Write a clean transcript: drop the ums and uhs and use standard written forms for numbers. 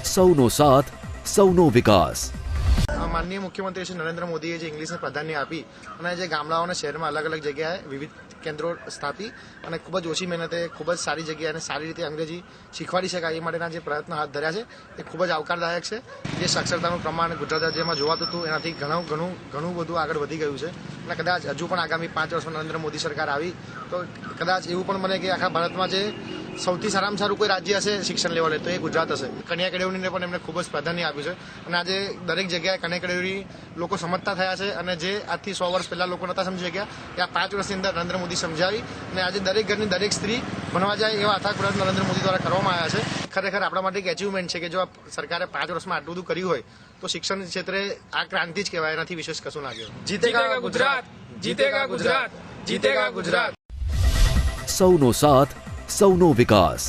સૌનો સાથ સૌનો વિકાસ। માનનીય મુખ્યમંત્રી શ્રી નરેન્દ્ર મોદીએ જે ઇંગ્લિશને પ્રાધાન્ય આપી અને જે ગામડાઓના શહેરમાં અલગ અલગ જગ્યાએ વિવિધ કેન્દ્રો સ્થાપી અને ખૂબ જ ઓછી મહેનતે ખૂબ જ સારી જગ્યાએ અને સારી રીતે અંગ્રેજી શીખવાડી શકાય એ માટેના જે પ્રયત્નો હાથ ધર્યા છે એ ખૂબ જ આવકારદાયક છે। જે સાક્ષરતાનું પ્રમાણ ગુજરાત રાજ્યમાં જોવાતું હતું એનાથી ઘણું બધું આગળ વધી ગયું છે અને કદાચ હજુ પણ આગામી 5 વર્ષમાં નરેન્દ્ર મોદી સરકાર આવી તો કદાચ એવું પણ બને કે આખા ભારતમાં જે સૌથી સારામાં સારું કોઈ રાજ્ય હશે શિક્ષણ લેવલે તો એ ગુજરાત હશે। કન્યા કેળવણીને પણ એમને ખૂબ જ પ્રાધાન્ય આપ્યું છે અને આજે દરેક જગ્યાએ કન્યા કેળવણી લોકો સમજતા થયા છે અને જે આજથી 100 વર્ષ પહેલા લોકો નહોતા સમજી શક્યા કે આ 5 વર્ષની અંદર નરેન્દ્ર મોદી સમજાવી અને આજે દરેક ઘરની દરેક સ્ત્રી ભણવા જાય એવા અથાગ પ્રયત્ન નરેન્દ્ર મોદી દ્વારા કરવામાં આવ્યા છે। ખરેખર આપણા માટે એક એચિવમેન્ટ છે કે જો આ સરકારે 5 વર્ષમાં આટલું બધું કર્યું હોય તો શિક્ષણ ક્ષેત્રે આ ક્રાંતિ જ કહેવાય, એનાથી વિશેષ કશું ના કહેવાય। જીતેગા ગુજરાત, જીતેગા ગુજરાત, જીતેગા ગુજરાત। સૌનો સાથ સૌનો વિકાસ।